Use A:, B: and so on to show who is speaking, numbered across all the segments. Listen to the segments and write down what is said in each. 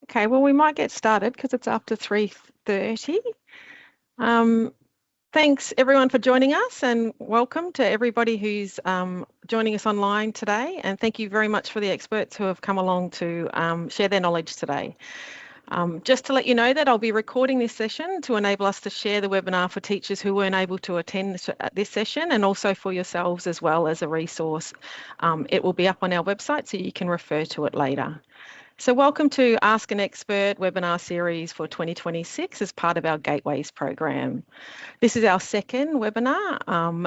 A: Okay, well, we might get started because it's after 3:30. Um, Thanks everyone for joining us, and welcome to everybody who's joining us online today. And thank you very much for the experts who have come along to share their knowledge today. Just to let you know that I'll be recording this session to enable us to share the webinar for teachers who weren't able to attend this session, and also for yourselves as well as a resource. It will be up on our website so you can refer to it later. So welcome to Ask an Expert webinar series for 2026 as part of our Gateways program. This is our second webinar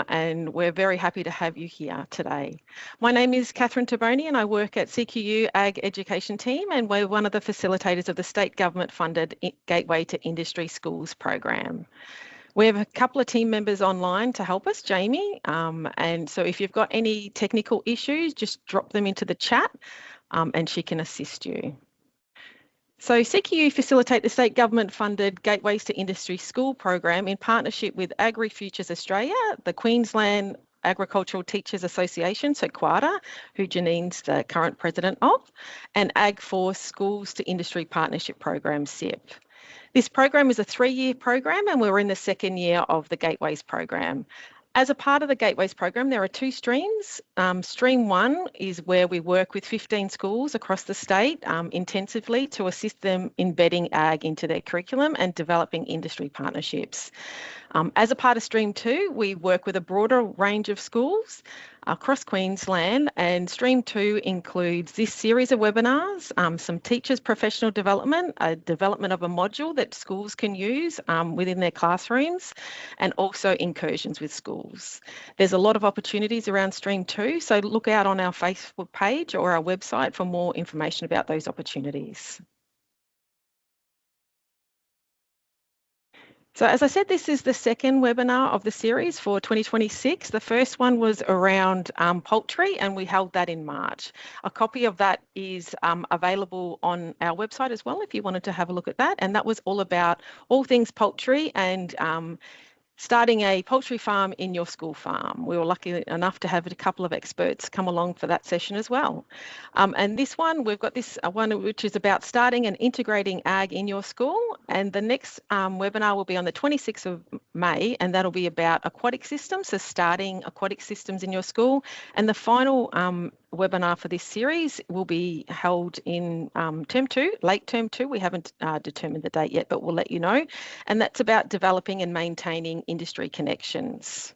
A: and we're very happy to have you here today. My name is Catherine Taboni and I work at CQU Ag Education Team, and we're one of the facilitators of the state government funded Gateway to Industry Schools program. We have a couple of team members online to help us, Jamie, and so if you've got any technical issues, just drop them into the chat and she can assist you. So CQU facilitate the state government funded Gateways to Industry School program in partnership with Agri-Futures Australia, the Queensland Agricultural Teachers Association, so QATA, who Janine's the current president of, and AgForce Schools to Industry Partnership Program, SIP. This program is a 3-year program and we're in the second year of the Gateways program. As a part of the Gateways program, there are 2 streams. Stream 1 is where we work with 15 schools across the state intensively to assist them embedding ag into their curriculum and developing industry partnerships. As a part of Stream 2, we work with a broader range of schools across Queensland, and Stream 2 includes this series of webinars, some teachers' professional development, a development of a module that schools can use within their classrooms, and also incursions with schools. There's a lot of opportunities around Stream 2, so look out on our Facebook page or our website for more information about those opportunities. So as I said, this is the second webinar of the series for 2026. The first one was around poultry and we held that in March. A copy of that is available on our website as well if you wanted to have a look at that. And that was all about all things poultry and starting a poultry farm in your school farm. We were lucky enough to have a couple of experts come along for that session as well. And this one, we've got this one which is about starting and integrating ag in your school. And the next webinar will be on the 26th of May, and that'll be about aquatic systems, so starting aquatic systems in your school. And the final webinar for this series will be held in term 2, late term 2. We haven't determined the date yet, but we'll let you know. And that's about developing and maintaining industry connections.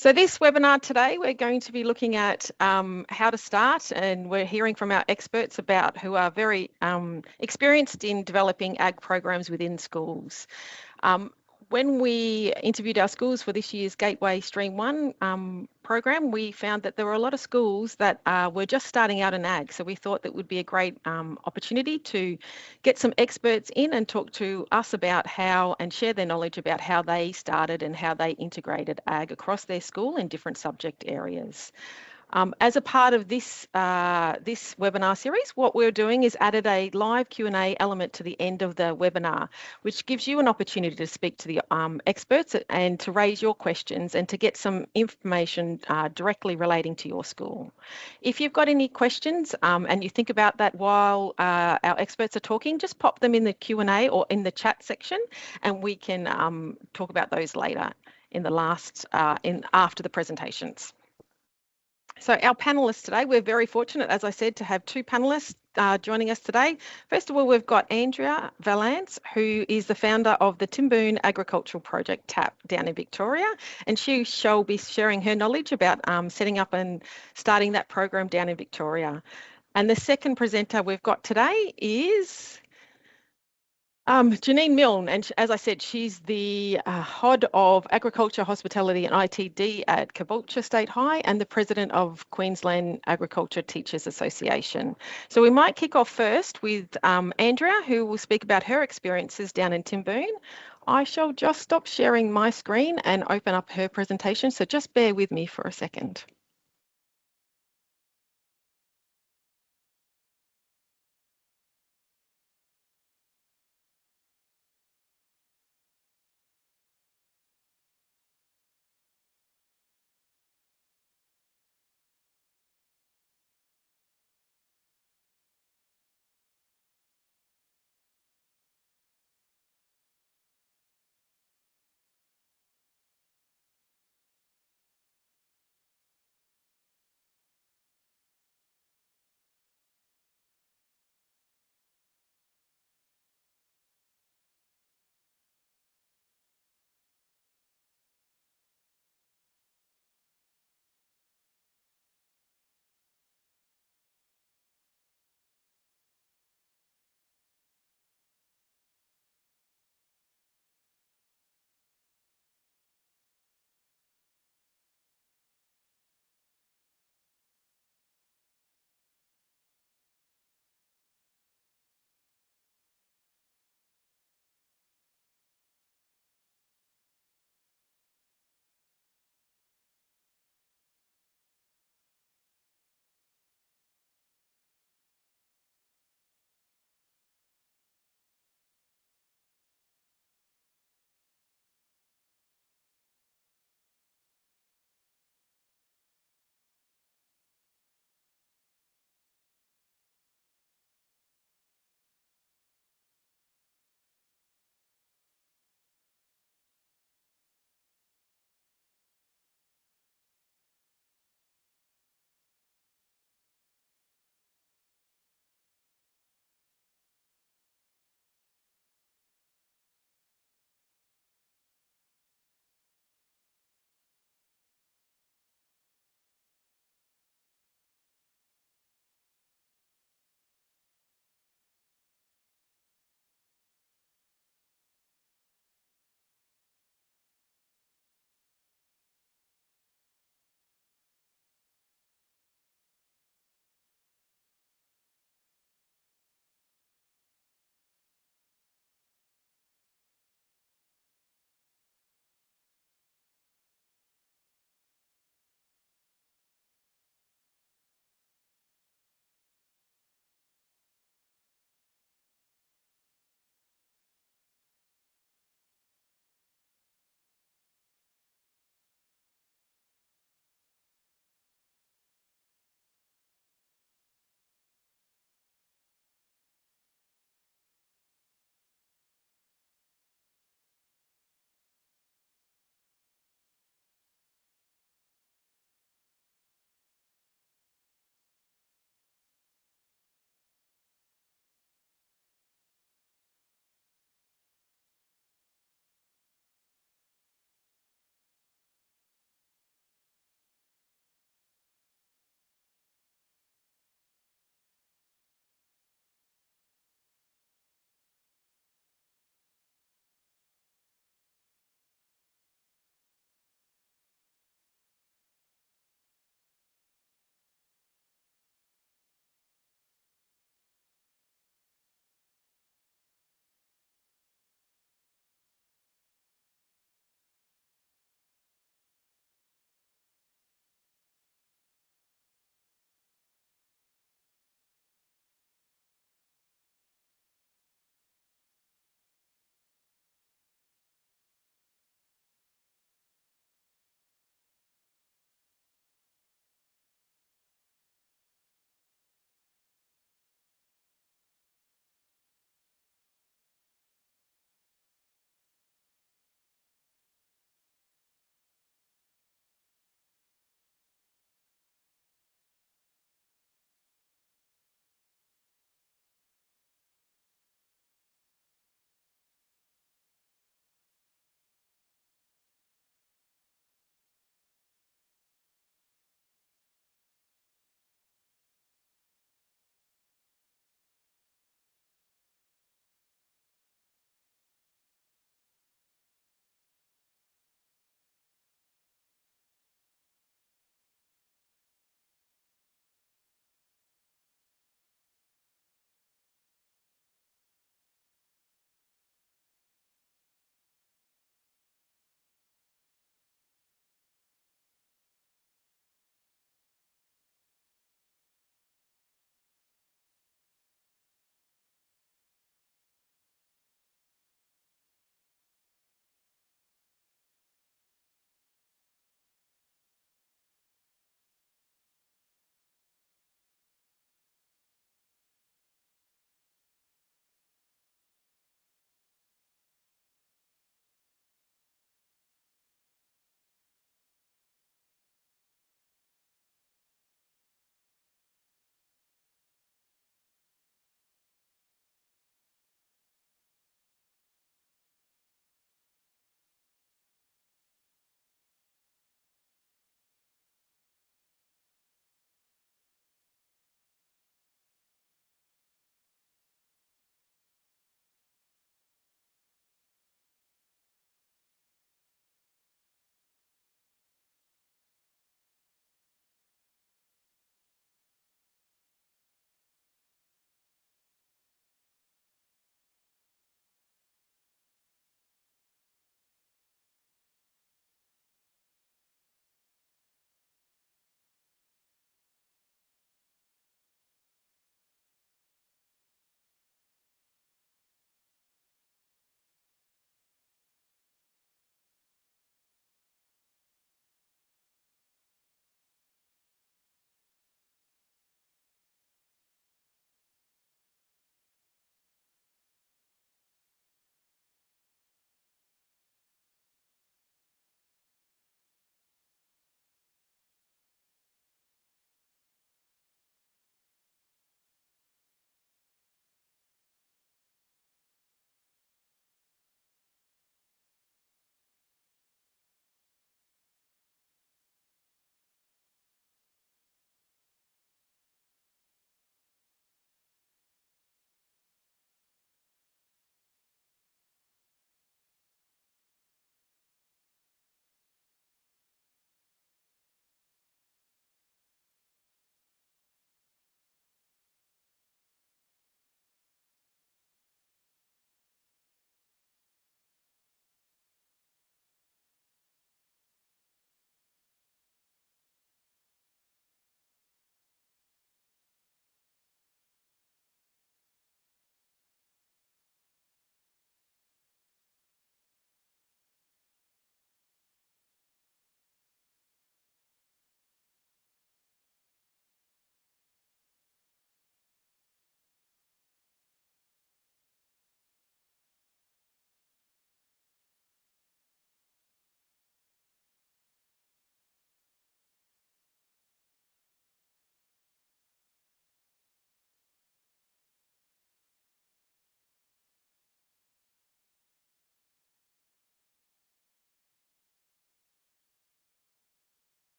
A: So this webinar today, we're going to be looking at how to start, and we're hearing from our experts about who are very experienced in developing ag programs within schools. When we interviewed our schools for this year's Gateway Stream 1 program, we found that there were a lot of schools that were just starting out in ag. So we thought that would be a great opportunity to get some experts in and talk to us about how and share their knowledge about how they started and how they integrated ag across their school in different subject areas. As a part of this this webinar series, what we're doing is added a live Q&A element to the end of the webinar, which gives you an opportunity to speak to the experts and to raise your questions and to get some information directly relating to your school. If you've got any questions and you think about that while our experts are talking, just pop them in the Q&A or in the chat section, and we can talk about those later in the after the presentations. So our panellists today, we're very fortunate, as I said, to have 2 panellists joining us today. First of all, we've got Andrea Valance, who is the founder of the Timboon Agricultural Project TAP down in Victoria, and she shall be sharing her knowledge about setting up and starting that program down in Victoria. And the second presenter we've got today is Janine Milne, and as I said, she's the HOD of Agriculture, Hospitality and ITD at Caboolture State High and the President of Queensland Agriculture Teachers Association. So we might kick off first with Andrea, who will speak about her experiences down in Timboon. I shall just stop sharing my screen and open up her presentation, so just bear with me for a second.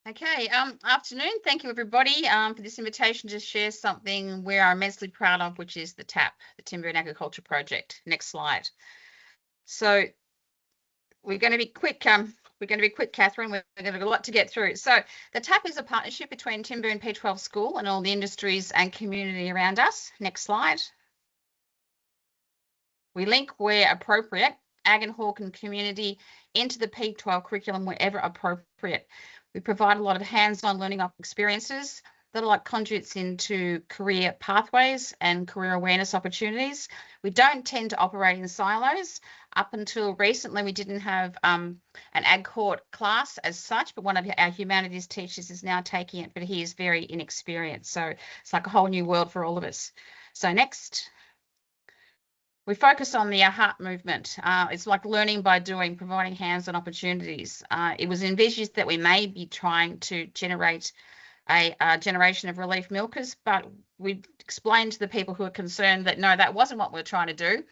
B: Okay, afternoon. Thank you, everybody, for this invitation to share something we are immensely proud of, which is the TAP, the Timber and Agriculture Project. Next slide. So we're going to be quick. Catherine. We're going to have a lot to get through. So the TAP is a partnership between Timber and P12 School and all the industries and community around us. Next slide. We link where appropriate, ag and hawk and community into the P12 curriculum wherever appropriate. We provide a lot of hands-on learning experiences that are like conduits into career pathways and career awareness opportunities. We don't tend to operate in silos. Up until recently, we didn't have an ag hawk class as such, but one of our humanities teachers is now taking it, but he is very inexperienced. So it's like a whole new world for all of us. So next. We focus on the heart movement. It's like learning by doing, providing hands-on opportunities. It was envisaged that we may be trying to generate a generation of relief milkers, but we explained to the people who are concerned that no, that wasn't what we're trying to do.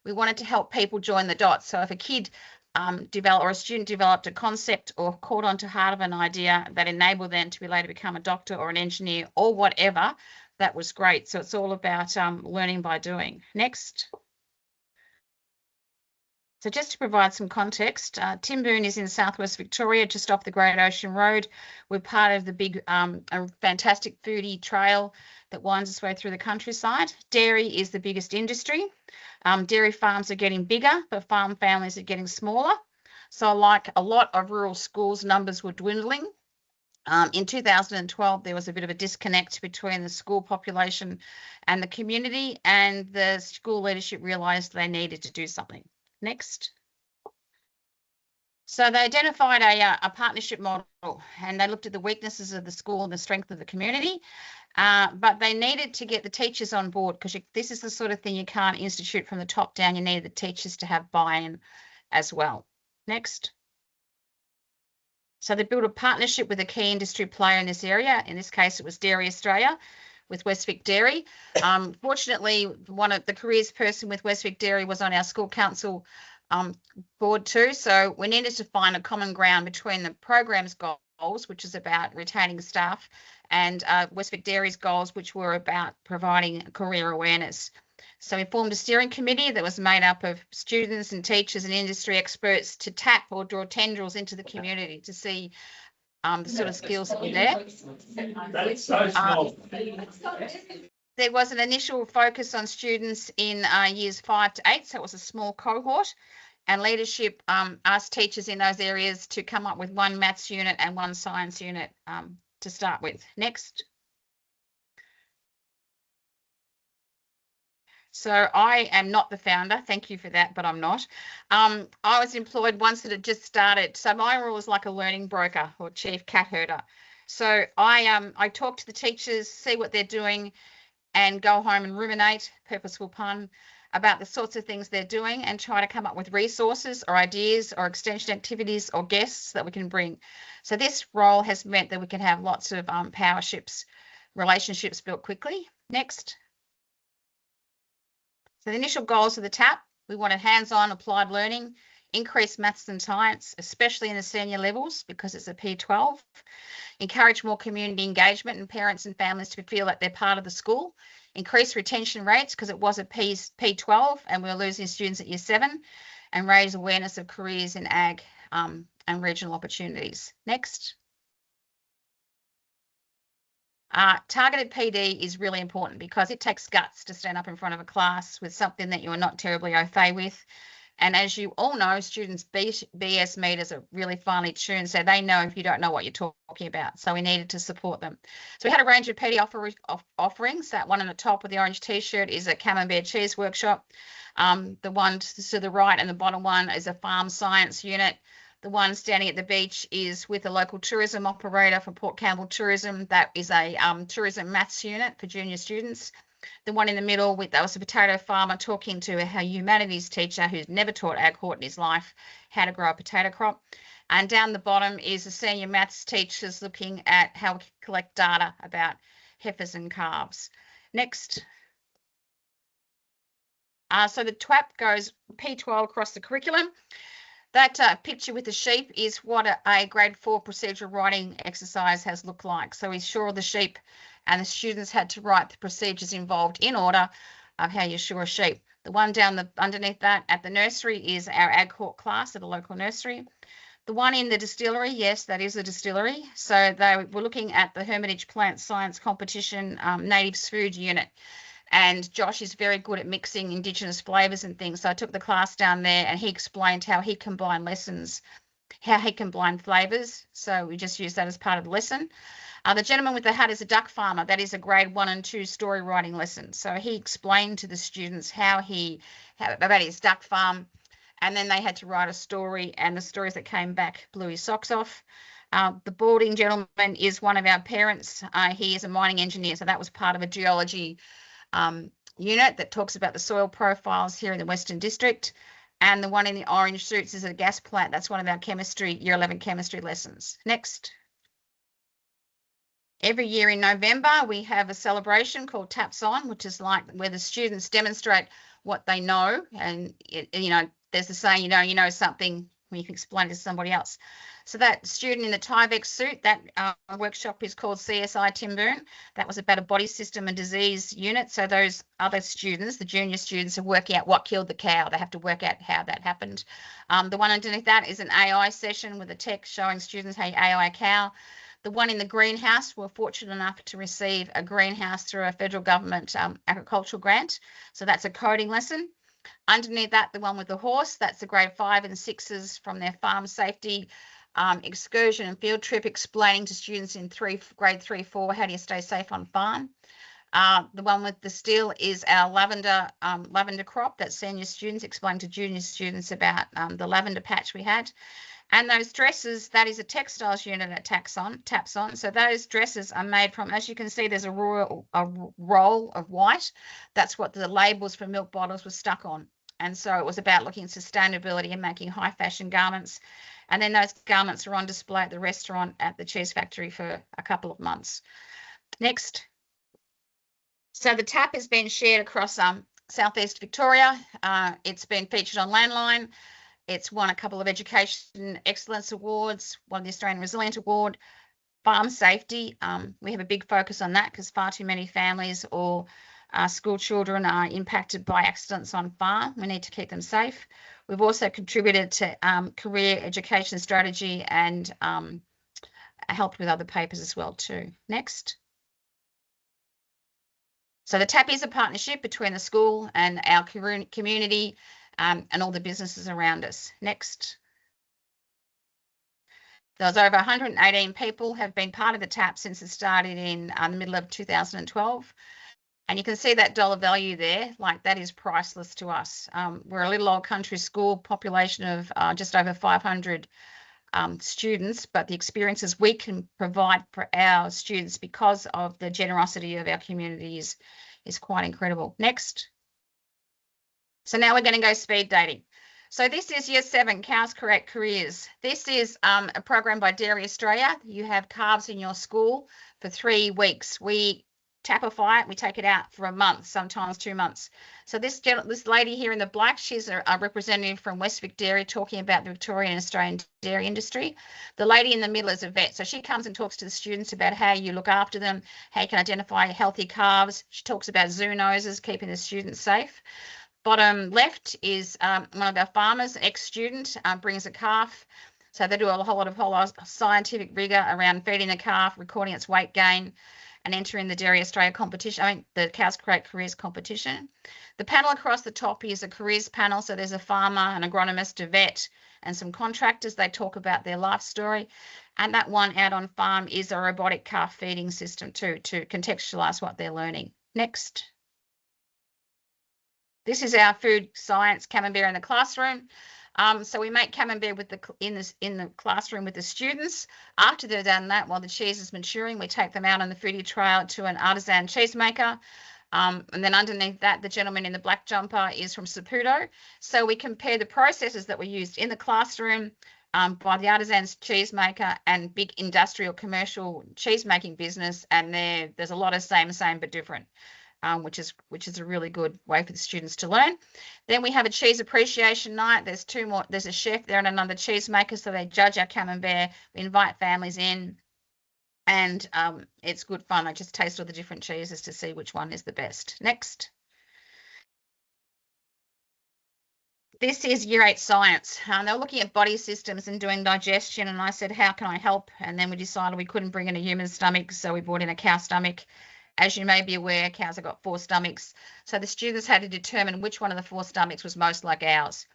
B: We wanted to help people join the dots. So if a kid or a student developed a concept or caught onto heart of an idea that enabled them to be later become a doctor or an engineer or whatever, that was great. So it's all about learning by doing. Next. So just to provide some context, Timboon is in southwest Victoria, just off the Great Ocean Road. We're part of the big, fantastic foodie trail that winds its way through the countryside. Dairy is the biggest industry. Dairy farms are getting bigger, but farm families are getting smaller. So like a lot of rural schools, numbers were dwindling. In 2012, there was a bit of a disconnect between the school population and the community, and the school leadership realised they needed to do something. Next. So they identified a partnership model, and they looked at the weaknesses of the school and the strength of the community, but they needed to get the teachers on board, because this is the sort of thing you can't institute from the top down. You need the teachers to have buy-in as well. Next. So they built a partnership with a key industry player in this area. In this case, it was Dairy Australia with Westvic Dairy. Fortunately, one of the careers person with Westvic Dairy was on our school council board too. So we needed to find a common ground between the program's goals, which is about retaining staff, and Westvic Dairy's goals, which were about providing career awareness. So we formed a steering committee that was made up of students and teachers and industry experts to tap or draw tendrils into the community to see the sort of skills that were there. That's so small. There was an initial focus on students in years 5 to 8, so it was a small cohort, and leadership asked teachers in those areas to come up with one maths unit and one science unit to start with. Next. So I am not the founder, thank you for that, but I'm not. I was employed once it had just started. So my role was like a learning broker or chief cat herder. So I talk to the teachers, see what they're doing, and go home and ruminate, purposeful pun, about the sorts of things they're doing, and try to come up with resources or ideas or extension activities or guests that we can bring. So this role has meant that we can have lots of powerships, relationships built quickly. Next. So the initial goals of the TAP, we wanted hands-on applied learning, increase maths and science, especially in the senior levels because it's a P12, encourage more community engagement and parents and families to feel that they're part of the school, increase retention rates because it was a P12 and we were losing students at year 7, and raise awareness of careers in ag and regional opportunities. Next. Targeted PD is really important because it takes guts to stand up in front of a class with something that you are not terribly au fait with. And as you all know, students' BS meters are really finely tuned, so they know if you don't know what you're talking about. So we needed to support them. So we had a range of PD offerings. That one on the top with the orange T-shirt is a camembert cheese workshop. The one to the right and the bottom one is a farm science unit. The one standing at the beach is with a local tourism operator for Port Campbell Tourism. That is a tourism maths unit for junior students. The one in the middle, that was a potato farmer talking to a humanities teacher who's never taught ag hort in his life how to grow a potato crop. And down the bottom is a senior maths teachers looking at how we collect data about heifers and calves. Next. So the TWAP goes P12 across the curriculum. That picture with the sheep is what a grade 4 procedural writing exercise has looked like. So we saw the sheep and the students had to write the procedures involved in order of how you shore a sheep. The one down underneath that at the nursery is our Ag Hawk class at a local nursery. The one in the distillery, yes, that is a distillery. So they were looking at the Hermitage Plant Science Competition Natives Food Unit. And Josh is very good at mixing Indigenous flavours and things. So I took the class down there and he explained how he combined lessons, how he combined flavours. So we just used that as part of the lesson. The gentleman with the hat is a duck farmer. That is a grade 1 and 2 story writing lesson. So he explained to the students how about his duck farm, and then they had to write a story, and the stories that came back blew his socks off. The balding gentleman is one of our parents. He is a mining engineer, so that was part of a geology unit that talks about the soil profiles here in the Western District. And the one in the orange suits is a gas plant. That's one of our chemistry, year 11 chemistry lessons. Next. Every year in November, we have a celebration called Taps On, which is like where the students demonstrate what they know. And, there's the saying, you know something when you can explain it to somebody else. So that student in the Tyvek suit, that workshop is called CSI Timboon. That was about a body system and disease unit. So those other students, the junior students, are working out what killed the cow. They have to work out how that happened. The one underneath that is an AI session with a tech showing students how you AI a cow. The one in the greenhouse, we're fortunate enough to receive a greenhouse through a federal government agricultural grant. So that's a coding lesson. Underneath that, the one with the horse, that's the grade 5 and 6s from their farm safety excursion and field trip, explaining to students in grade 3, 4, how do you stay safe on farm. The one with the still is our lavender crop that senior students explained to junior students about the lavender patch we had. And those dresses, that is a textiles unit at Taps On. So those dresses are made from, as you can see, there's a roll of white. That's what the labels for milk bottles were stuck on. And so it was about looking at sustainability and making high fashion garments. And then those garments are on display at the restaurant at the cheese factory for a couple of months. Next. So the tap has been shared across Southeast Victoria. It's been featured on Landline. It's won a couple of Education Excellence Awards, won the Australian Resilient Award. Farm safety, we have a big focus on that because far too many families or school children are impacted by accidents on farm. We need to keep them safe. We've also contributed to career education strategy and helped with other papers as well too. Next. So the TAP is a partnership between the school and our community and all the businesses around us. Next. There's over 118 people have been part of the TAP since it started in the middle of 2012. And you can see that dollar value there, like that is priceless to us. We're a little old country school, population of just over 500 students, but the experiences we can provide for our students because of the generosity of our communities is quite incredible. Next. So now we're going to go speed dating. So this is Year 7, Cows Correct Careers. This is a program by Dairy Australia. You have calves in your school for 3 weeks. We tapify it, we take it out for a month, sometimes 2 months. So this lady here in the black, she's a representative from Westvic Dairy talking about the Victorian and Australian dairy industry. The lady in the middle is a vet. So she comes and talks to the students about how you look after them, how you can identify healthy calves. She talks about zoonoses, keeping the students safe. Bottom left is one of our farmers, ex-student, brings a calf. So they do a whole lot of scientific rigor around feeding the calf, recording its weight gain, and entering the Dairy Australia competition, the Cows Correct Careers competition. The panel across the top is a careers panel. So there's a farmer, an agronomist, a vet, and some contractors. They talk about their life story. And that one out on farm is a robotic calf feeding system too, to contextualize what they're learning. Next. This is our food science camembert in the classroom. So we make camembert in the classroom with the students. After they've done that, while the cheese is maturing, we take them out on the foodie trail to an artisan cheesemaker. And then underneath that, the gentleman in the black jumper is from Saputo. So we compare the processes that were used in the classroom by the artisan cheesemaker and big industrial commercial cheesemaking business. And there's a lot of same but different. which is a really good way for the students to learn. Then we have a cheese appreciation night. There's two more. There's a chef there and another cheesemaker, so they judge our camembert. We invite families in, and it's good fun. I just taste all the different cheeses to see which one is the best. Next. This is Year 8 science. They were looking at body systems and doing digestion, and I said, how can I help? And then we decided we couldn't bring in a human stomach, so we brought in a cow stomach. As you may be aware, cows have got 4 stomachs. So the students had to determine which one of the 4 stomachs was most like ours.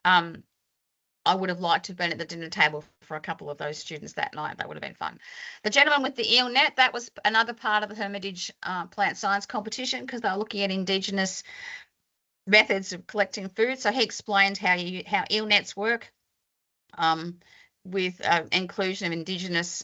B: I would have liked to have been at the dinner table for a couple of those students that night. That would have been fun. The gentleman with the eel net, that was another part of the Hermitage plant science competition, because they were looking at Indigenous methods of collecting food. So he explained how eel nets work with inclusion of Indigenous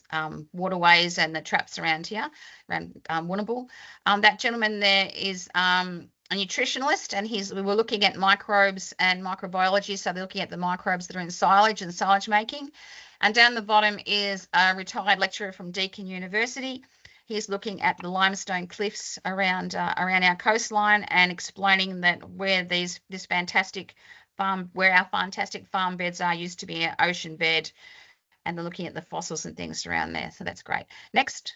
B: waterways and the traps around here, around Warrnambool. That gentleman there is a nutritionalist, and we were looking at microbes and microbiology. So they're looking at the microbes that are in silage and silage making. And down the bottom is a retired lecturer from Deakin University. He's looking at the limestone cliffs around our coastline and explaining that where our fantastic farm beds are used to be an ocean bed, and they're looking at the fossils and things around there. So that's great. Next.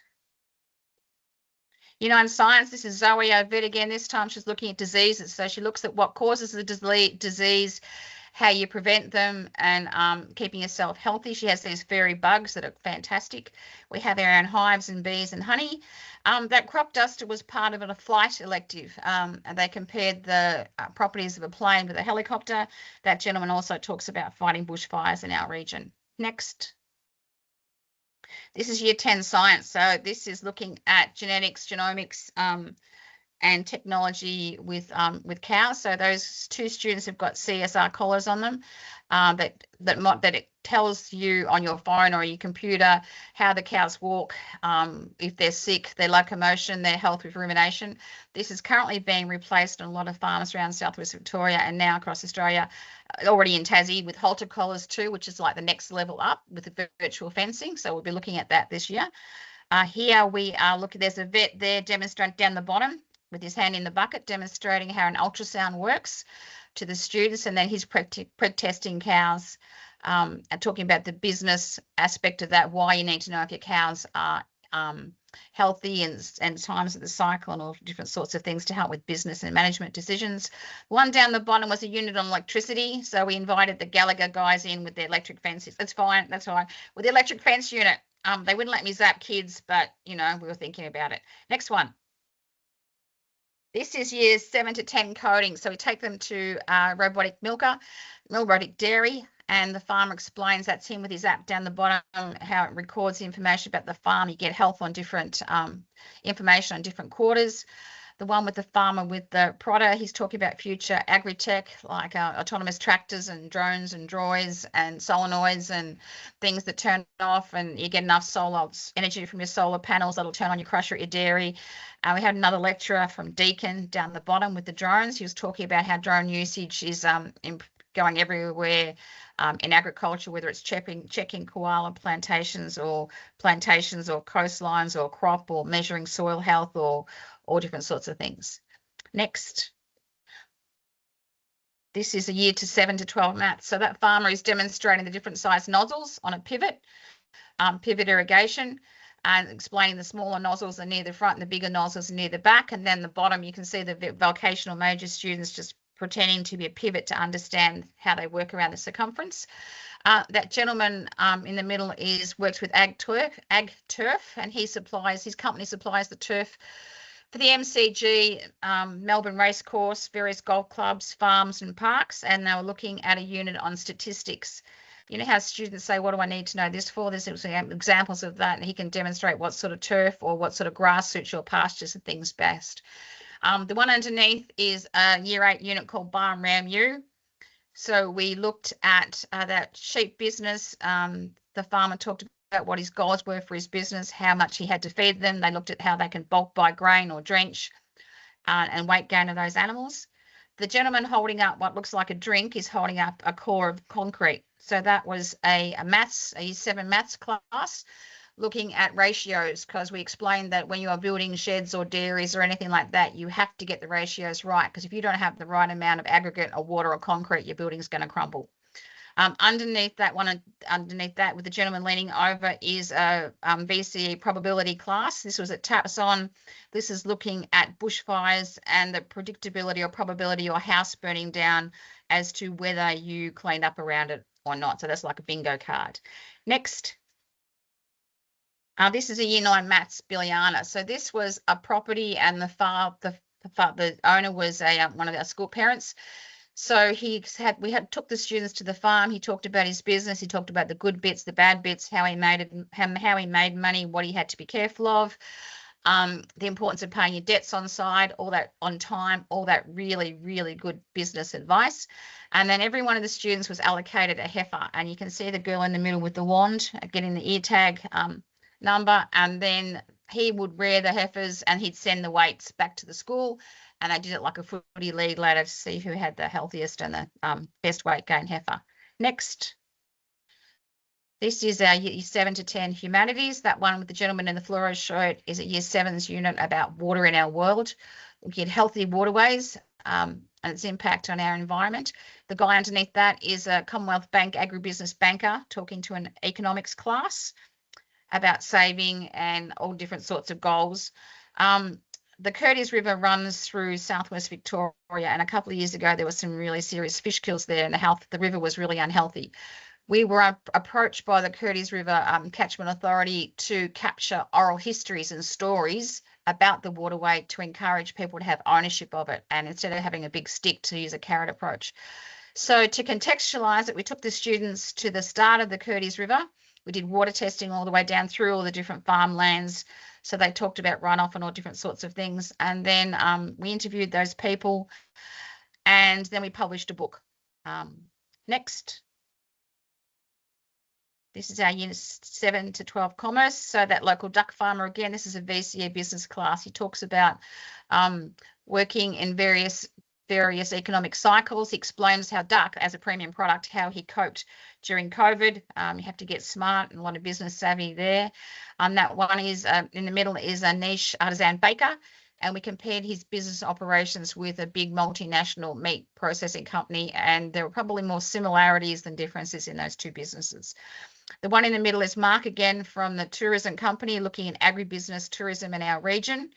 B: In science, this is Zoe Ovid again. This time she's looking at diseases. So she looks at what causes the disease, how you prevent them, and keeping yourself healthy. She has these fairy bugs that are fantastic. We have our own hives and bees and honey. That crop duster was part of a flight elective. And they compared the properties of a plane with a helicopter. That gentleman also talks about fighting bushfires in our region. Next. This is Year 10 science. So this is looking at genetics, genomics, and technology with cows. So those 2 students have got CSR collars on them that it tells you on your phone or your computer how the cows walk, if they're sick, their locomotion, their health with rumination. This is currently being replaced on a lot of farms around southwest Victoria and now across Australia, already in Tassie, with halter collars too, which is like the next level up with the virtual fencing. So we'll be looking at that this year. Here we are looking, there's a vet there demonstrating down the bottom with his hand in the bucket, demonstrating how an ultrasound works to the students, and then he's preg-testing cows and talking about the business aspect of that, why you need to know if your cows are healthy and times of the cycle and all different sorts of things to help with business and management decisions. One down the bottom was a unit on electricity. So we invited the Gallagher guys in with their electric fences. That's fine. With the electric fence unit. They wouldn't let me zap kids, but, we were thinking about it. Next one. This is years 7 to 10 coding. So we take them to robotic dairy, and the farmer explains, that's him with his app down the bottom, how it records the information about the farm. You get health on different information on different quarters. The one with the farmer with the prodder, he's talking about future agri-tech, like autonomous tractors and drones and droids and solenoids and things that turn off, and you get enough solar energy from your solar panels that'll turn on your crusher at your dairy. We had another lecturer from Deakin down the bottom with the drones. He was talking about how drone usage is going everywhere in agriculture, whether it's checking koala plantations or coastlines or crop, or measuring soil health, or all different sorts of things. Next. This is a year to 7 to 12 maths. So that farmer is demonstrating the different size nozzles on a pivot irrigation, and explaining the smaller nozzles are near the front and the bigger nozzles are near the back. And then the bottom, you can see the vocational major students just pretending to be a pivot to understand how they work around the circumference. That gentleman in the middle works with AgTurf, and his company supplies the turf for the MCG, Melbourne Racecourse, various golf clubs, farms and parks, and they were looking at a unit on statistics. You know how students say, what do I need to know this for? There's examples of that, and he can demonstrate what sort of turf or what sort of grass suits your pastures and things best. The one underneath is a Year 8 unit called Barn Ram U. So we looked at that sheep business. The farmer talked about what his goals were for his business, how much he had to feed them. They looked at how they can bulk buy grain or drench and weight gain of those animals. The gentleman holding up what looks like a drink is holding up a core of concrete. So that was a Year 7 maths class looking at ratios, because we explained that when you are building sheds or dairies or anything like that, you have to get the ratios right, because if you don't have the right amount of aggregate or water or concrete, your building's going to crumble. Underneath that with the gentleman leaning over is a VCE probability class. This was at Tapson. This is looking at bushfires and the predictability or probability of your house burning down as to whether you cleaned up around it or not. So that's like a bingo card. Next. This is a Year 9 Maths Billiana. So this was a property, and the owner was one of our school parents. So we took the students to the farm. He talked about his business. He talked about the good bits, the bad bits, how he made money, what he had to be careful of, the importance of paying your debts on side, all that on time, all that really, really good business advice. And then every one of the students was allocated a heifer. And you can see the girl in the middle with the wand getting the ear tag number. And then he would rear the heifers and he'd send the weights back to the school. And they did it like a footy league ladder to see who had the healthiest and the best weight gain heifer. Next. This is our Year 7 to 10 Humanities. That one with the gentleman in the fluoro shirt is a Year 7's unit about water in our world. Looking at healthy waterways and its impact on our environment. The guy underneath that is a Commonwealth Bank agribusiness banker talking to an economics class about saving and all different sorts of goals. The Curtis River runs through southwest Victoria, and a couple of years ago there were some really serious fish kills there, and the river was really unhealthy. We were approached by the Curtis River Catchment Authority to capture oral histories and stories about the waterway to encourage people to have ownership of it, and instead of having a big stick, to use a carrot approach. So to contextualise it, we took the students to the start of the Curtis River. We did water testing all the way down through all the different farmlands. So they talked about runoff and all different sorts of things. And then we interviewed those people, and then we published a book. Next. This is our Year 7 to 12 Commerce. So that local duck farmer, again, this is a VCE business class. He talks about working in various economic cycles. He explains how duck, as a premium product, how he coped during COVID. You have to get smart and a lot of business savvy there. That one is in the middle is a niche artisan baker, and we compared his business operations with a big multinational meat processing company, and there were probably more similarities than differences in those two businesses. The one in the middle is Mark, again from the tourism company, looking at agribusiness tourism in our region.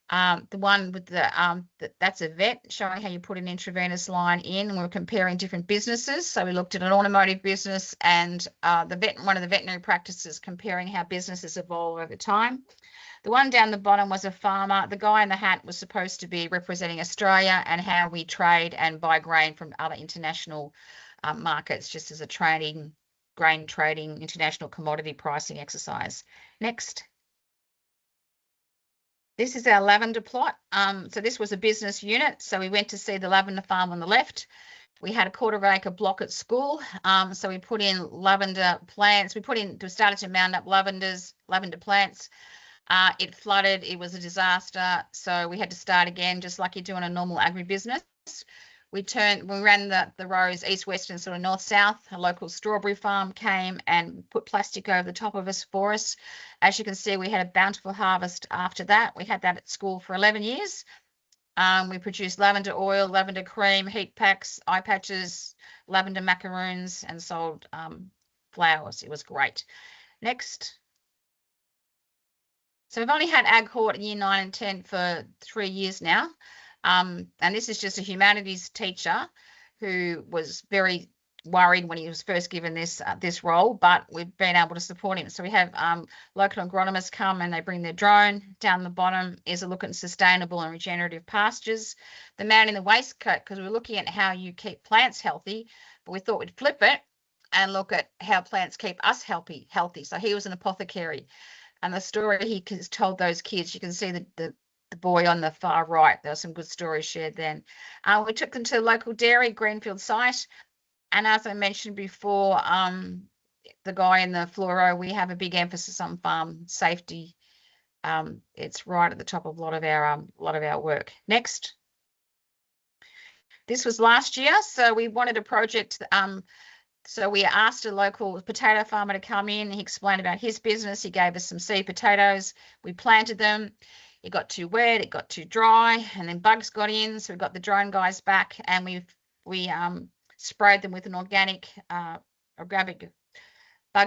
B: The one with that's a vet, showing how you put an intravenous line in, and we're comparing different businesses. So we looked at an automotive business and one of the veterinary practices, comparing how businesses evolve over time. The one down the bottom was a farmer. The guy in the hat was supposed to be representing Australia and how we trade and buy grain from other international markets, just as a grain trading, international commodity pricing exercise. Next. This is our lavender plot. So this was a business unit. So we went to see the lavender farm on the left. We had a 1/4 acre block at school. So we put in lavender plants. We started to mound up lavender plants. It flooded. It was a disaster. So we had to start again, just like you do in a normal agribusiness. We ran the rows east, west, and sort of north, south. A local strawberry farm came and put plastic over the top of us for us. As you can see, we had a bountiful harvest after that. We had that at school for 11 years. We produced lavender oil, lavender cream, heat packs, eye patches, lavender macaroons, and sold flowers. It was great. Next. So we've only had Ag Hort in Year 9 and 10 for 3 years now. And this is just a humanities teacher who was very worried when he was first given this role, but we've been able to support him. So we have local agronomists come and they bring their drone. Down the bottom is a look at sustainable and regenerative pastures. The man in the waistcoat, because we're looking at how you keep plants healthy, but we thought we'd flip it and look at how plants keep us healthy. So he was an apothecary, and the story he told those kids, you can see the boy on the far right. There were some good stories shared then. We took them to the local dairy, Greenfield site. And as I mentioned before, the guy in the fluoro, we have a big emphasis on farm safety. It's right at the top of a lot of our work. Next. This was last year. So we wanted a project So we asked a local potato farmer to come in. He explained about his business. He gave us some seed potatoes. We planted them. It got too wet, it got too dry, and then bugs got in. So we got the drone guys back, and we sprayed them with an organic bug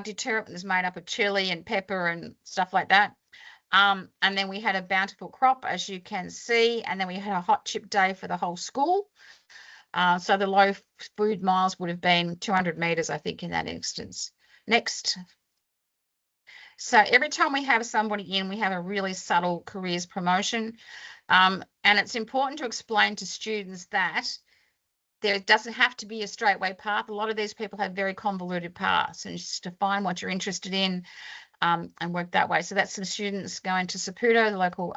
B: deterrent that was made up of chili and pepper and stuff like that. And then we had a bountiful crop, as you can see, and then we had a hot chip day for the whole school. So the low food miles would have been 200 metres, I think, in that instance. Next. So every time we have somebody in, we have a really subtle careers promotion. And it's important to explain to students that there doesn't have to be a straightaway path. A lot of these people have very convoluted paths, and just to find what you're interested in and work that way. So that's some students going to Saputo, the local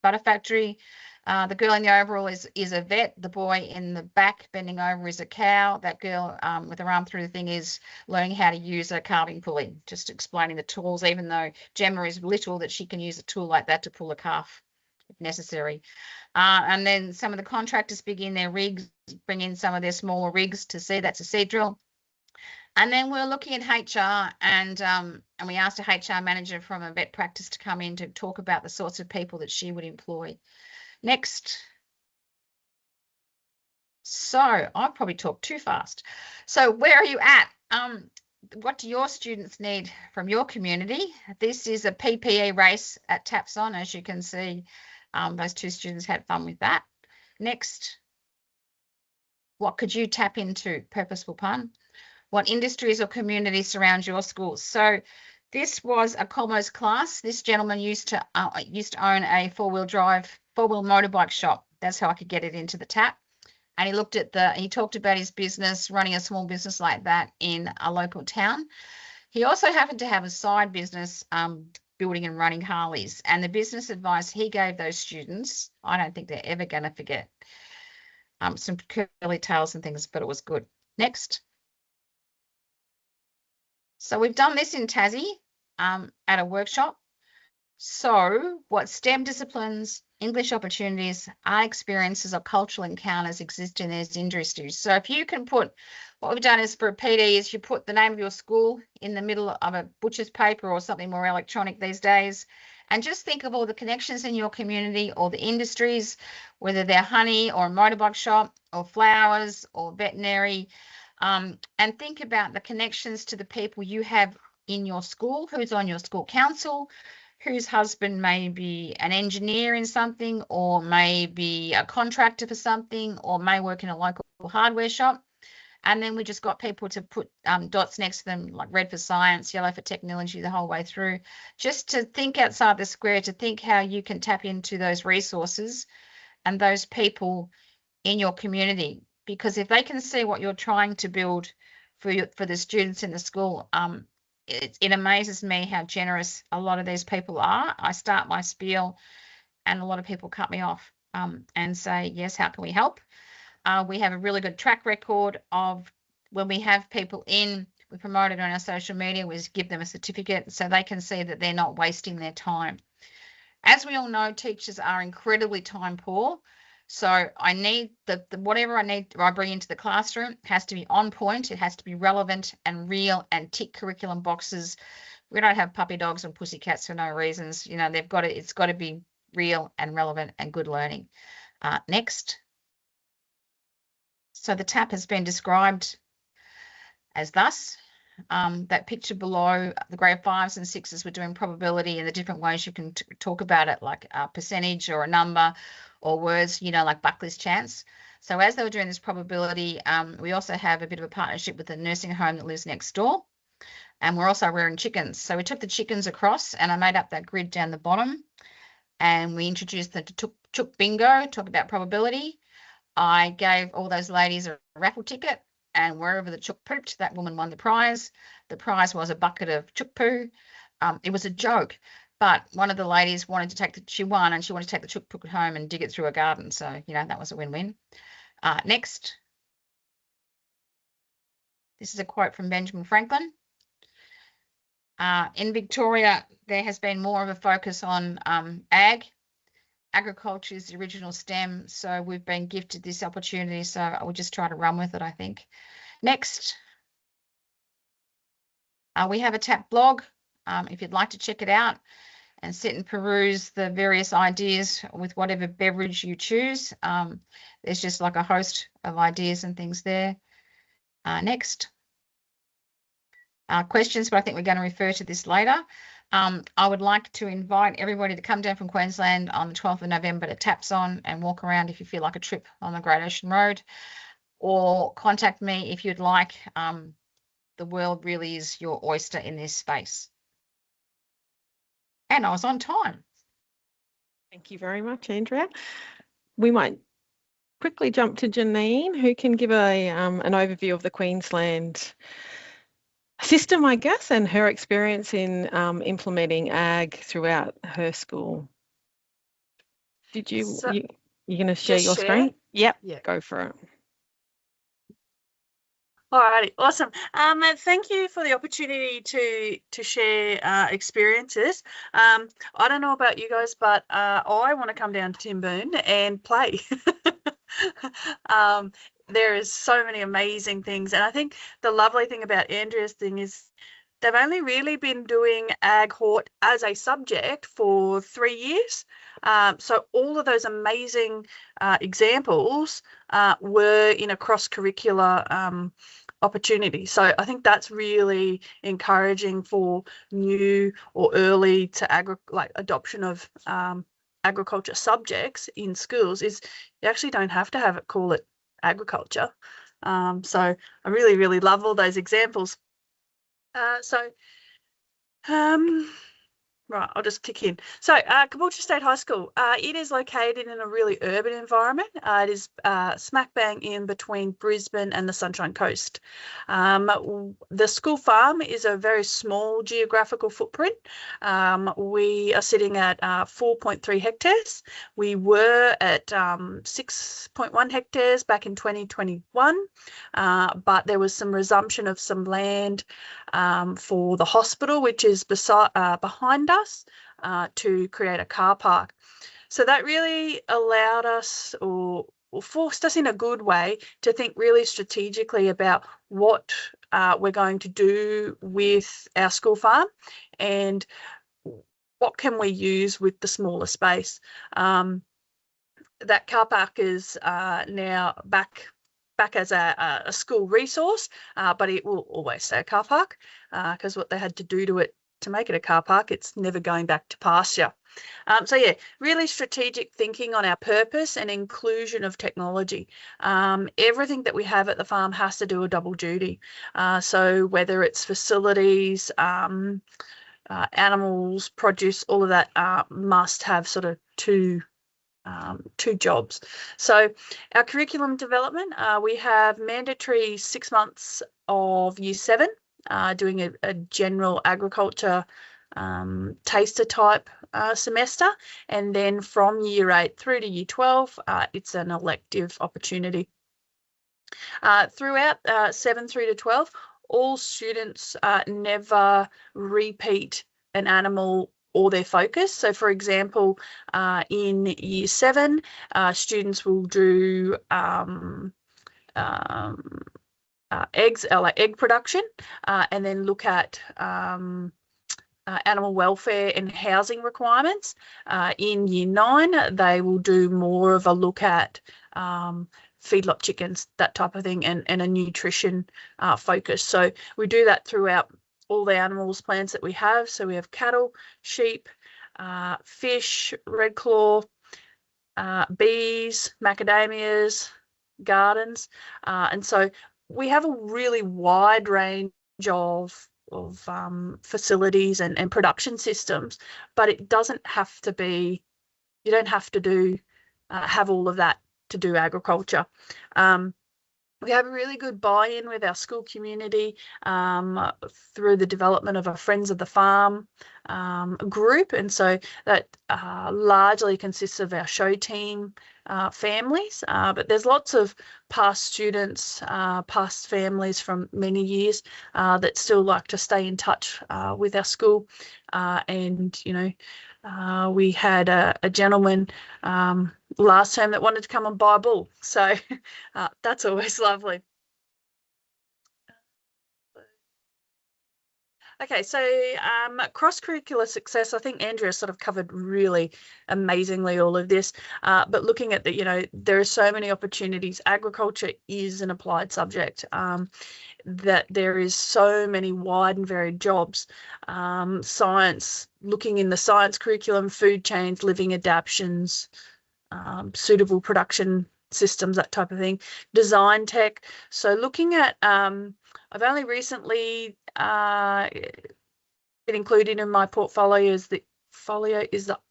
B: butter factory. The girl in the overall is a vet. The boy in the back bending over is a cow. That girl with her arm through the thing is learning how to use a calving pulley, just explaining the tools, even though Gemma is little, that she can use a tool like that to pull a calf if necessary. And then some of the contractors begin their rigs, bring in some of their smaller rigs to see. That's a seed drill. And then we're looking at HR, and we asked a HR manager from a vet practice to come in to talk about the sorts of people that she would employ. Next. So I've probably talked too fast. So where are you at? What do your students need from your community? This is a PPE race at Tapson, as you can see. Those two students had fun with that. Next. What could you tap into? Purposeful pun. What industries or communities surround your schools? So this was a commerce class. This gentleman used to own a four-wheel motorbike shop. That's how I could get it into the tap. And he talked about his business, running a small business like that in a local town. He also happened to have a side business, building and running Harleys. And the business advice he gave those students, I don't think they're ever going to forget. Some curly tails and things, but it was good. Next. So we've done this in Tassie at a workshop. So what STEM disciplines, English opportunities, art experiences or cultural encounters exist in these industries. So if you can put, what we've done is for a PD is you put the name of your school in the middle of a butcher's paper or something more electronic these days, and just think of all the connections in your community or the industries, whether they're honey or a motorbike shop or flowers or veterinary, and think about the connections to the people you have in your school, who's on your school council, whose husband may be an engineer in something, or may be a contractor for something, or may work in a local hardware shop. And then we just got people to put dots next to them, like red for science, yellow for technology, the whole way through, just to think outside the square, to think how you can tap into those resources and those people in your community. Because if they can see what you're trying to build for the students in the school, it amazes me how generous a lot of these people are. I start my spiel and a lot of people cut me off and say, yes, how can we help? We have a really good track record of when we have people in, we promote it on our social media, we give them a certificate so they can see that they're not wasting their time. As we all know, teachers are incredibly time poor. So I need whatever I bring into the classroom has to be on point. It has to be relevant and real and tick curriculum boxes. We don't have puppy dogs and pussycats for no reasons. It's got to be real and relevant and good learning. Next. So the TAP has been described as thus. That picture below, the grade 5s and 6s were doing probability and the different ways you can talk about it, like a percentage or a number or words, like Buckley's chance. So as they were doing this probability, we also have a bit of a partnership with a nursing home that lives next door. And we're also rearing chickens. So we took the chickens across and I made up that grid down the bottom. And we introduced the Chook Bingo, talk about probability. I gave all those ladies a raffle ticket. And wherever the chook pooped, that woman won the prize. The prize was a bucket of chook poo. It was a joke, but one of the ladies wanted to take she wanted to take the chook poo home and dig it through her garden. So, that was a win-win. Next. This is a quote from Benjamin Franklin. In Victoria, there has been more of a focus on ag. Agriculture is the original STEM, so we've been gifted this opportunity, so I will just try to run with it, I think. Next. We have a TAP blog if you'd like to check it out and sit and peruse the various ideas with whatever beverage you choose. There's just like a host of ideas and things there. Next. Questions, but I think we're going to refer to this later. I would like to invite everybody to come down from Queensland on the 12th of November to TAPS on and walk around if you feel like a trip on the Great Ocean Road, or contact me if you'd like. The world really is your oyster in this space. And I was on time.
A: Thank you very much, Andrea. We might quickly jump to Janine, who can give an overview of the Queensland system, I guess, and her experience in implementing ag throughout her school. Did you,
C: So,
A: you're going to share your screen? Yep, yeah. Go for it.
C: Alrighty, awesome. Thank you for the opportunity to share experiences. I don't know about you guys, but I want to come down to Timboon and play. There is so many amazing things, and I think the lovely thing about Andrea's thing is they've only really been doing Ag Hort as a subject for 3 years. So all of those amazing examples were in a cross-curricular opportunity. So I think that's really encouraging for new or early to adoption of agriculture subjects in schools. Is you actually don't have to call it agriculture. So I really love all those examples. Right, I'll just kick in. So, Caboolture State High School, it is located in a really urban environment. It is smack bang in between Brisbane and the Sunshine Coast. The school farm is a very small geographical footprint. We are sitting at 4.3 hectares. We were at 6.1 hectares back in 2021, but there was some resumption of some land for the hospital, which is behind us, to create a car park. So that really allowed us, or forced us in a good way, to think really strategically about what we're going to do with our school farm and what can we use with the smaller space. That car park is now back as a school resource, but it will always stay a car park, because what they had to do to it to make it a car park, it's never going back to pasture. So yeah, really strategic thinking on our purpose and inclusion of technology. Everything that we have at the farm has to do a double duty. So whether it's facilities, animals, produce, all of that must have sort of two jobs. So our curriculum development, we have mandatory 6 months of Year 7, doing a general agriculture taster type semester, and then from Year 8 through to Year 12, it's an elective opportunity. Throughout 7 through to 12, all students never repeat an animal or their focus. So for example, in Year 7, students will do eggs, like egg production, and then look at animal welfare and housing requirements. In Year 9, they will do more of a look at feedlot chickens, that type of thing, and a nutrition focus. So we do that throughout all the animals, plants that we have. So we have cattle, sheep, fish, red claw, bees, macadamias, gardens, and so we have a really wide range of facilities and production systems, but it doesn't have to be, you don't have to do have all of that to do agriculture. We have a really good buy-in with our school community through the development of a Friends of the Farm group, and so that largely consists of our show team families, but there's lots of past students, past families from many years that still like to stay in touch with our school, and you know, we had a gentleman last term that wanted to come and buy a bull, so that's always lovely. Okay, so cross-curricular success, I think Andrea sort of covered really amazingly all of this, but looking at the, there are so many opportunities. Agriculture is an applied subject, that there is so many wide and varied jobs. Science, looking in the science curriculum, food chains, living adaptions, suitable production systems, that type of thing. Design tech. So looking at, I've only recently been included in my portfolio is the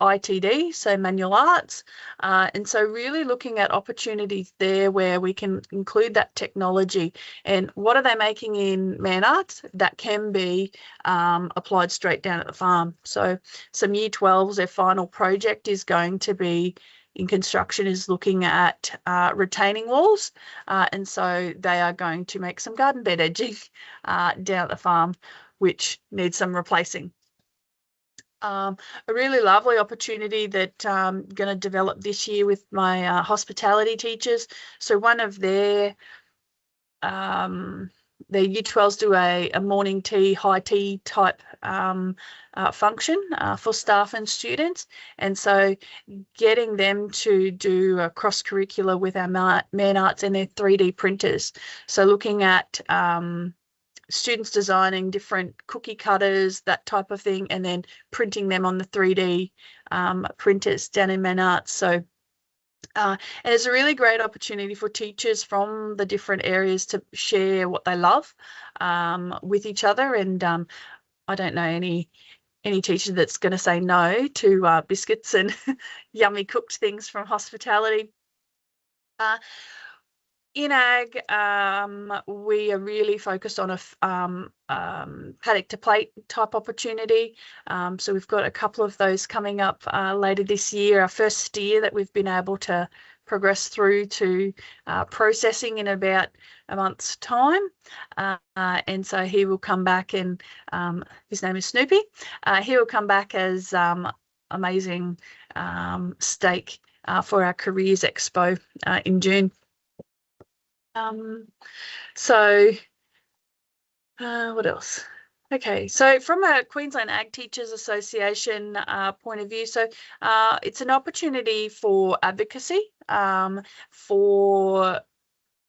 C: ITD, so manual arts. And so really looking at opportunities there where we can include that technology and what are they making in man arts that can be applied straight down at the farm. So some year 12s, their final project is going to be in construction is looking at retaining walls. And so they are going to make some garden bed edging down at the farm, which needs some replacing. A really lovely opportunity that I'm going to develop this year with my hospitality teachers. So one of their year 12s do a morning tea, high tea type function for staff and students. And so getting them to do a cross-curricular with our man arts and their 3D printers. So looking at students designing different cookie cutters, that type of thing, and then printing them on the 3D printers down in man arts. So and it's a really great opportunity for teachers from the different areas to share what they love with each other. And I don't know any teacher that's going to say no to biscuits and yummy cooked things from hospitality. In ag, we are really focused on a paddock to plate type opportunity. So we've got a couple of those coming up later this year. Our first steer that we've been able to progress through to processing in about a month's time. And so he will come back and his name is Snoopy. He will come back as amazing steak for our Careers Expo in June. What else? Okay, so from a Queensland Ag Teachers Association point of view, so it's an opportunity for advocacy for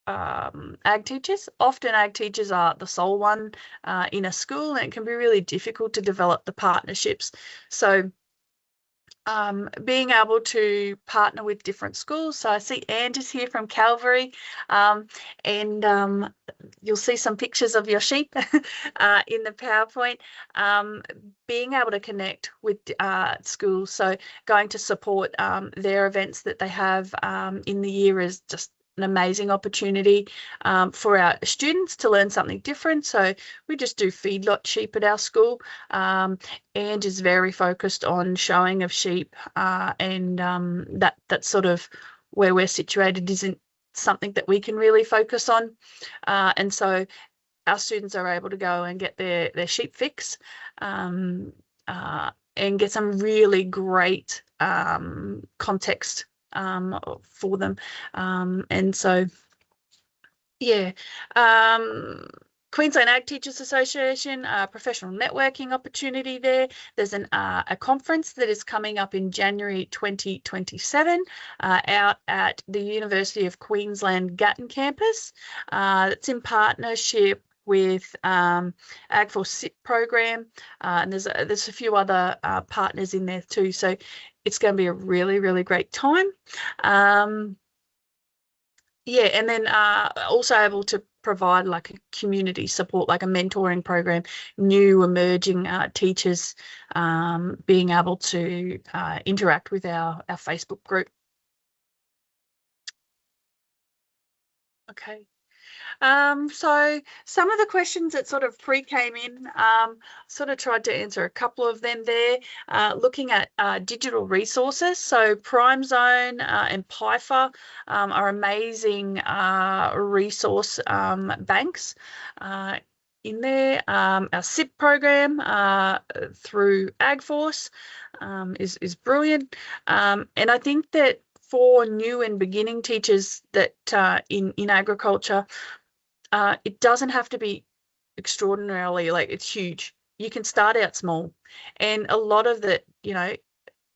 C: ag teachers. Often ag teachers are the sole one in a school, and it can be really difficult to develop the partnerships. So being able to partner with different schools. So I see Anders here from Calvary, and you'll see some pictures of your sheep in the PowerPoint. Being able to connect with schools, so going to support their events that they have in the year is just an amazing opportunity for our students to learn something different. So we just do feedlot sheep at our school, and is very focused on showing of sheep, and that sort of where we're situated isn't something that we can really focus on, and so our students are able to go and get their sheep fix and get some really great context for them, and so yeah. Queensland Ag Teachers Association, professional networking opportunity there. There's a conference that is coming up in January 2027 out at the University of Queensland Gatton campus. It's in partnership with Ag for SIP program, and there's a few other partners in there too. So it's going to be a really, really great time. Yeah, and then also able to provide like a community support, like a mentoring program, new emerging teachers being able to interact with our Facebook group. Okay. So some of the questions that sort of came in, sort of tried to answer a couple of them there, looking at digital resources. So Prime Zone and PIFA are amazing resource banks. In there, our SIP program through AgForce is brilliant. And I think that for new and beginning teachers that in agriculture, it doesn't have to be extraordinarily, like it's huge. you can start out small, and a lot of the,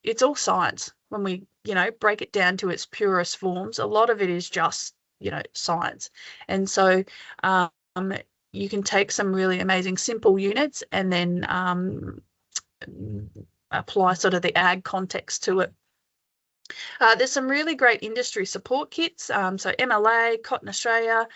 C: it's all science. When we, break it down to its purest forms, a lot of it is just, science. And so you can take some really amazing simple units and then apply sort of the ag context to it. There's some really great industry support kits. So MLA, Cotton Australia,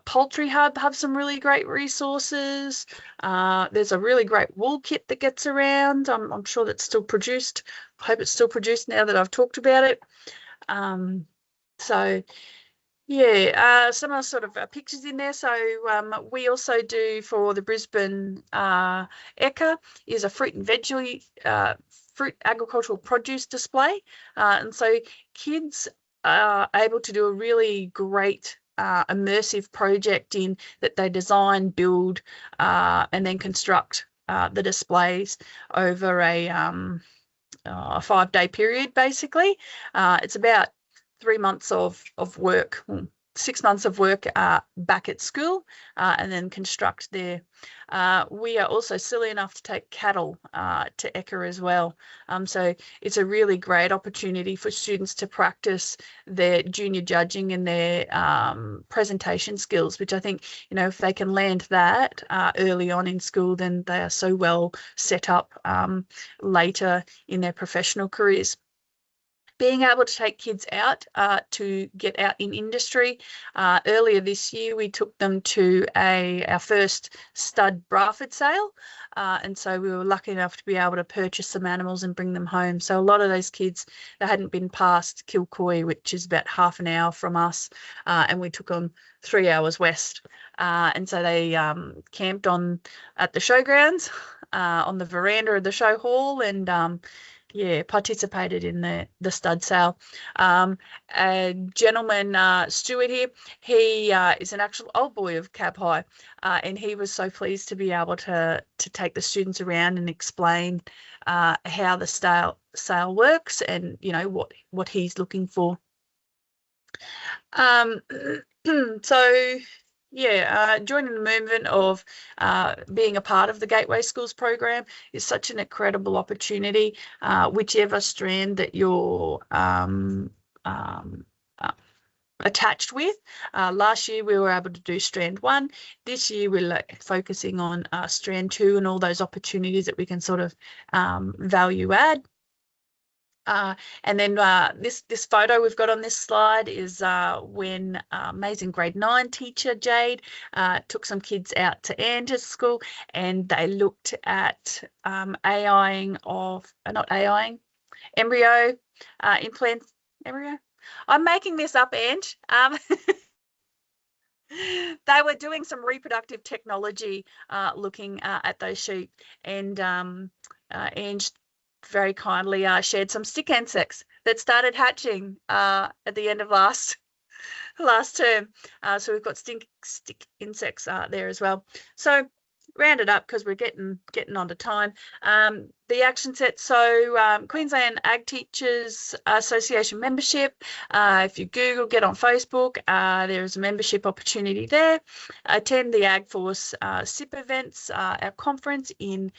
C: Poultry Hub have some really great resources. There's a really great wool kit that gets around. I'm sure that's still produced. I hope it's still produced now that I've talked about it. So yeah, some of sort of pictures in there. So we also do for the Brisbane ECA is a fruit and veggie, fruit agricultural produce display. And so kids are able to do a really great immersive project in that they design, build, and then construct the displays over a 5-day period, basically. It's about 3 months of work, 6 months of work back at school, and then construct there. We are also silly enough to take cattle to ECA as well. So it's a really great opportunity for students to practice their junior judging and their presentation skills, which I think, if they can land that early on in school, then they are so well set up later in their professional careers. Being able to take kids out to get out in industry. Earlier this year, we took them to our first stud Bradford sale. And so we were lucky enough to be able to purchase some animals and bring them home. So a lot of those kids, they hadn't been past Kilcoy, which is about half an hour from us. And we took them 3 hours west. And so they camped at the showgrounds, on the veranda of the show hall, and participated in the stud sale. A gentleman, Stuart here, he is an actual old boy of Cab High, and he was so pleased to be able to take the students around and explain how the sale works and, what he's looking for. So joining the movement of being a part of the Gateway Schools program is such an incredible opportunity, whichever strand that you're attached with. Last year we were able to do strand 1. This year we're focusing on strand 2 and all those opportunities that we can sort of value add. And then this photo we've got on this slide is when amazing grade 9 teacher Jade took some kids out to Andrews School, and they looked at embryo implant embryo. I'm making this up, Ange. They were doing some reproductive technology looking at those sheep, and Ange very kindly shared some stick insects that started hatching at the end of last term. So we've got stick insects there as well. So round it up because we're getting on to time. The action set, so Queensland Ag Teachers Association membership. If you Google, get on Facebook, there is a membership opportunity there. Attend the Ag Force SIP events, our conference in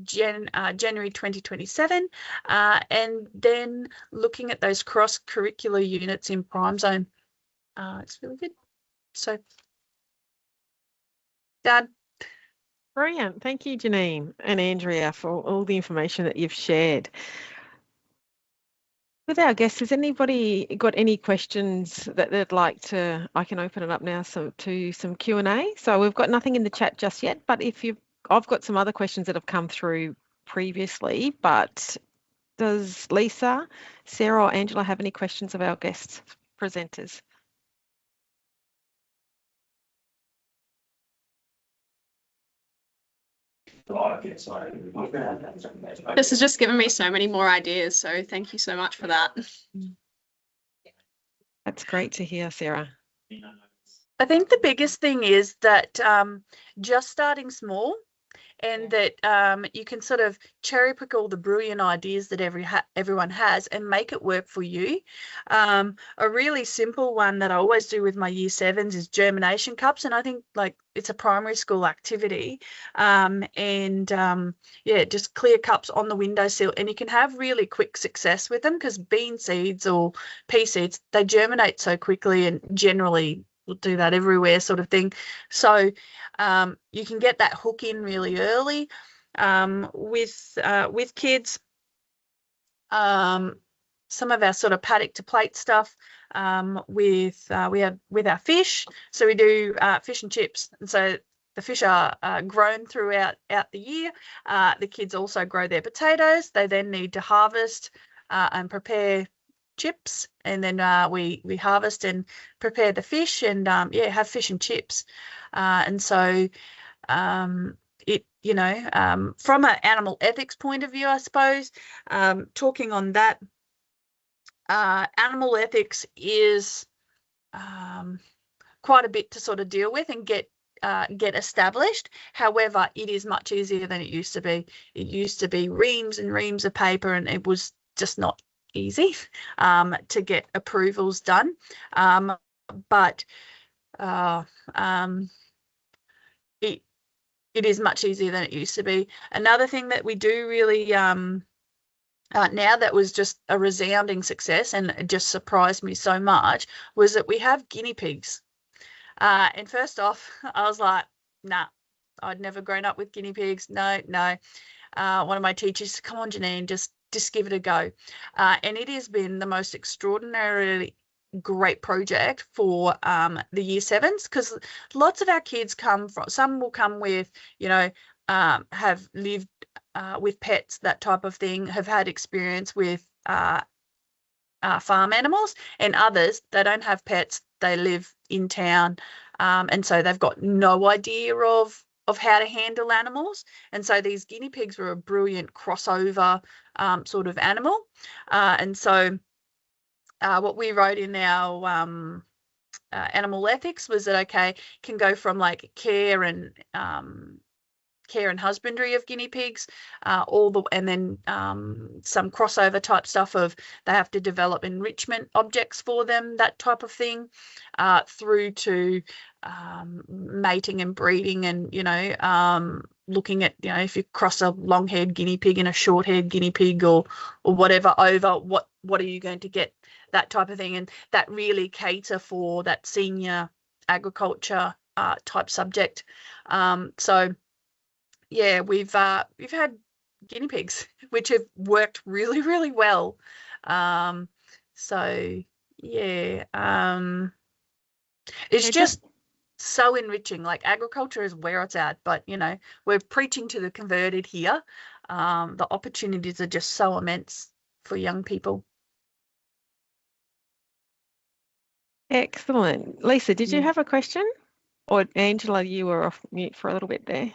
C: January 2027, and then looking at those cross-curricular units in Prime Zone. It's really good. So, done.
A: Brilliant. Thank you, Janine and Andrea, for all the information that you've shared. With our guests, has anybody got any questions that they'd like to? I can open it up now to some Q&A. So we've got nothing in the chat just yet, but I've got some other questions that have come through previously, but does Lisa, Sarah or Angela have any questions of our guest presenters?
D: This has just given me so many more ideas, so thank you so much for that.
A: That's great to hear, Sarah.
C: I think the biggest thing is that just starting small and that you can sort of cherry pick all the brilliant ideas that everyone has and make it work for you. A really simple one that I always do with my year 7s is germination cups, and I think like it's a primary school activity. Yeah, just clear cups on the windowsill, and you can have really quick success with them because bean seeds or pea seeds, they germinate so quickly, and generally we'll do that everywhere sort of thing. So you can get that hook in really early with kids. Some of our sort of paddock to plate stuff with our fish. So we do fish and chips, and so the fish are grown throughout the year. The kids also grow their potatoes. They then need to harvest and prepare chips, and then we harvest and prepare the fish, and have fish and chips. And so it, from an animal ethics point of view, I suppose, talking on that, animal ethics is quite a bit to sort of deal with and get established. However, it is much easier than it used to be. It used to be reams and reams of paper, and it was just not easy to get approvals done. But it is much easier than it used to be. Another thing that we do really now that was just a resounding success, and it just surprised me so much, was that we have guinea pigs. And first off, I was like, nah, I'd never grown up with guinea pigs. No. One of my teachers said, come on, Janine, just give it a go. And it has been the most extraordinarily great project for the year 7s, because lots of our kids some will come with, have lived with pets, that type of thing, have had experience with farm animals, and others, they don't have pets, they live in town, and so they've got no idea of how to handle animals. And so these guinea pigs were a brilliant crossover sort of animal. And so what we wrote in our animal ethics was that, okay, can go from like care and husbandry of guinea pigs, and then some crossover type stuff of they have to develop enrichment objects for them, that type of thing, through to mating and breeding, and looking at, if you cross a long-haired guinea pig and a short-haired guinea pig or whatever over, what are you going to get, that type of thing. And that really cater for that senior agriculture type subject. So yeah, we've had guinea pigs which have worked really, really well. So yeah, it's just so enriching. Like, agriculture is where it's at, but we're preaching to the converted here. The opportunities are just so immense for young people.
A: Excellent. Lisa, did you have a question? Or Angela, you were off mute for a little bit there.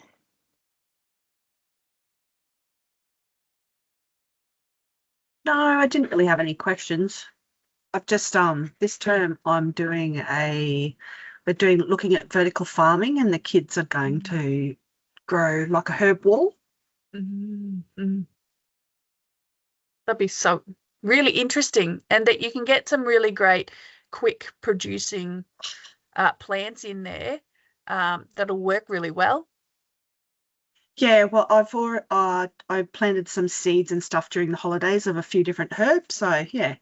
E: No, I didn't really have any questions. I've just this term I'm doing looking at vertical farming, and the kids are going to grow like a herb wall.
C: Mm-hmm. That'd be so really interesting, and that you can get some really great quick producing plants in there that'll work really well.
E: Yeah, well, I planted some seeds and stuff during the holidays of a few different herbs. So yeah.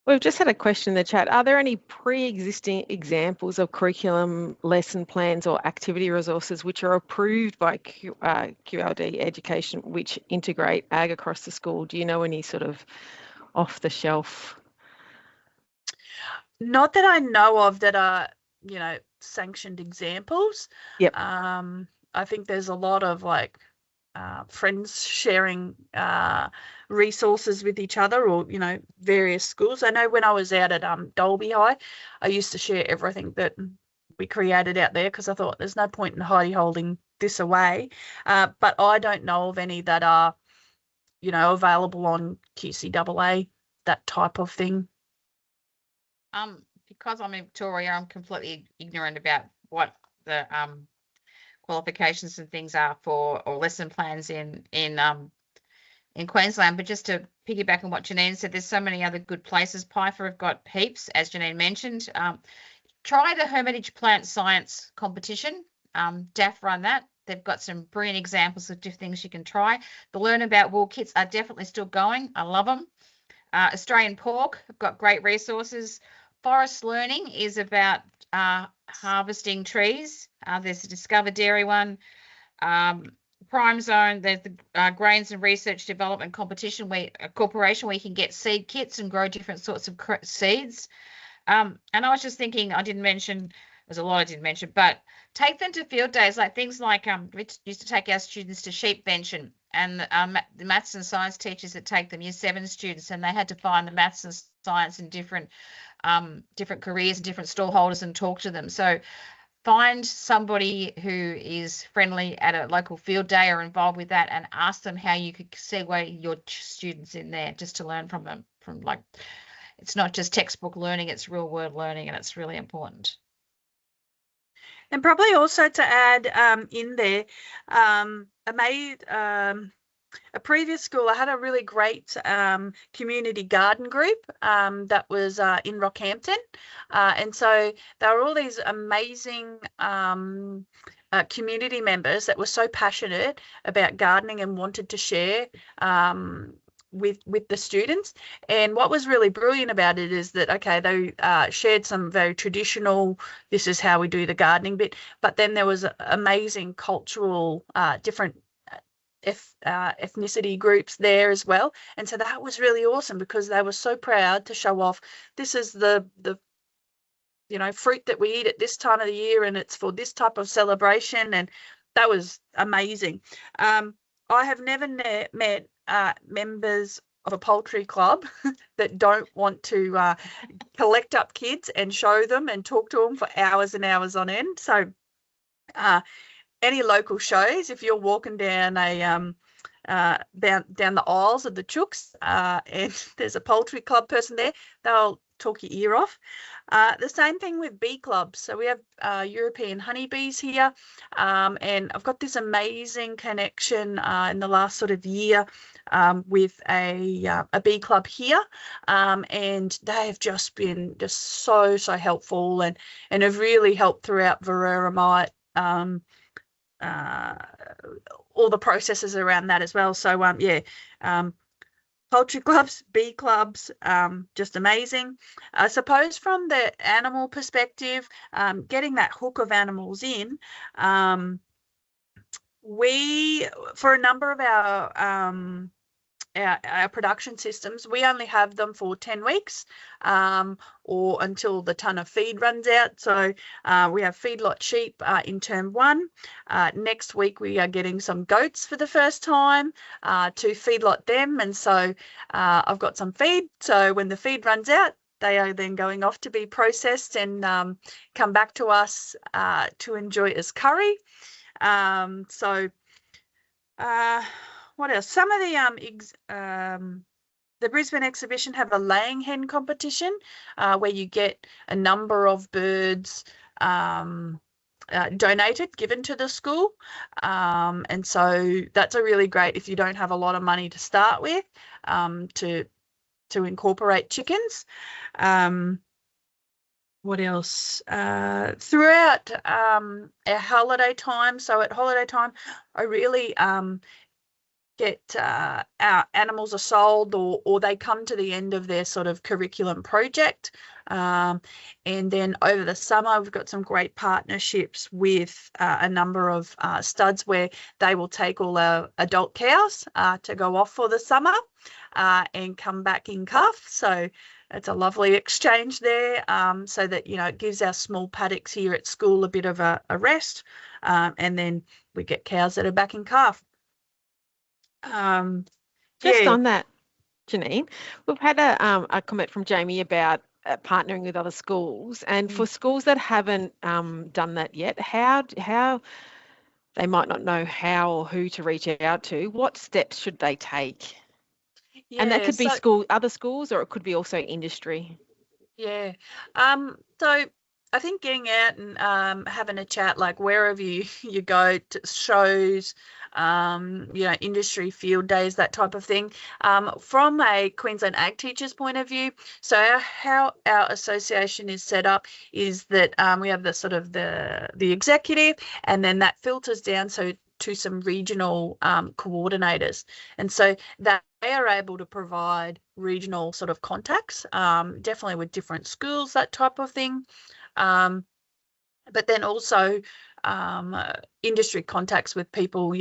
A: We've just had a question in the chat. Are there any pre-existing examples of curriculum, lesson plans or activity resources which are approved by QLD Education which integrate ag across the school? Do you know any sort of off-the-shelf?
C: Not that I know of that are, sanctioned examples.
A: Yep.
C: I think there's a lot of friends sharing resources with each other, or various schools. I know when I was out at Dolby High, I used to share everything that we created out there, because I thought there's no point in holding this away. But I don't know of any that are available on QCAA, that type of thing.
B: Because I'm in Victoria, I'm completely ignorant about what the qualifications and things are for, or lesson plans in Queensland. But just to piggyback on what Janine said, there's so many other good places. PIFA have got heaps, as Janine mentioned. Try the Hermitage Plant Science competition. DAF run that. They've got some brilliant examples of different things you can try. The Learn About Wool kits are definitely still going. I love them. Australian Pork have got great resources. Forest Learning is about harvesting trees. There's a Discover Dairy one. Prime Zone, there's the Grains and Research Development Competition, a corporation where you can get seed kits and grow different sorts of seeds. And I was just thinking, I didn't mention, there's a lot I didn't mention, but take them to field days, like things like we used to take our students to Sheepvention, and the maths and science teachers that take them, year 7 students, and they had to find the maths and science in different careers and different stallholders and talk to them. So find somebody who is friendly at a local field day or involved with that, and ask them how you could segue your students in there, just to learn from them. It's not just textbook learning, it's real world learning, and it's really important.
C: And probably also to add in there, I made a previous school, I had a really great community garden group that was in Rockhampton. And so there were all these amazing community members that were so passionate about gardening and wanted to share with the students. And what was really brilliant about it is that, okay, they shared some very traditional, this is how we do the gardening bit, but then there was amazing cultural different ethnicity groups there as well. And so that was really awesome, because they were so proud to show off, this is the fruit that we eat at this time of the year, and it's for this type of celebration. And that was amazing. I have never met members of a poultry club that don't want to collect up kids and show them and talk to them for hours and hours on end. So any local shows, if you're walking down down the aisles of the chooks and there's a poultry club person there, they'll talk your ear off. The same thing with bee clubs. So we have European honeybees here, and I've got this amazing connection in the last sort of year with a bee club here, and they have just been so helpful and have really helped throughout Varroa all the processes around that as well. So poultry clubs, bee clubs, just amazing. I suppose from the animal perspective, getting that hook of animals in, we, for a number of our production systems, we only have them for 10 weeks or until the ton of feed runs out. So we have feedlot sheep in term 1. Next week we are getting some goats for the first time to feedlot them, and so I've got some feed. So when the feed runs out, they are then going off to be processed and come back to us to enjoy as curry. What else? Some of the Brisbane exhibition have a laying hen competition where you get a number of birds donated, given to the school. And so that's a really great, if you don't have a lot of money to start with, to incorporate chickens. What else? Throughout our holiday time, so at holiday time, I really get our animals are sold or they come to the end of their sort of curriculum project. And then over the summer, we've got some great partnerships with a number of studs where they will take all our adult cows to go off for the summer and come back in calf. So it's a lovely exchange there, so that, it gives our small paddocks here at school a bit of a rest. And then we get cows that are back in calf.
A: Just on that, Janine, we've had a comment from Jamie about partnering with other schools, and for schools that haven't done that yet, how they might not know how or who to reach out to, what steps should they take? And that could be other schools, or it could be also industry.
C: Yeah. So I think getting out and having a chat, like wherever you go to shows, industry field days, that type of thing. From a Queensland Ag teachers point of view, so how our association is set up is that we have the sort of the executive, and then that filters down to some regional coordinators, and so that they are able to provide regional sort of contacts, definitely with different schools, that type of thing. But then also industry contacts with people,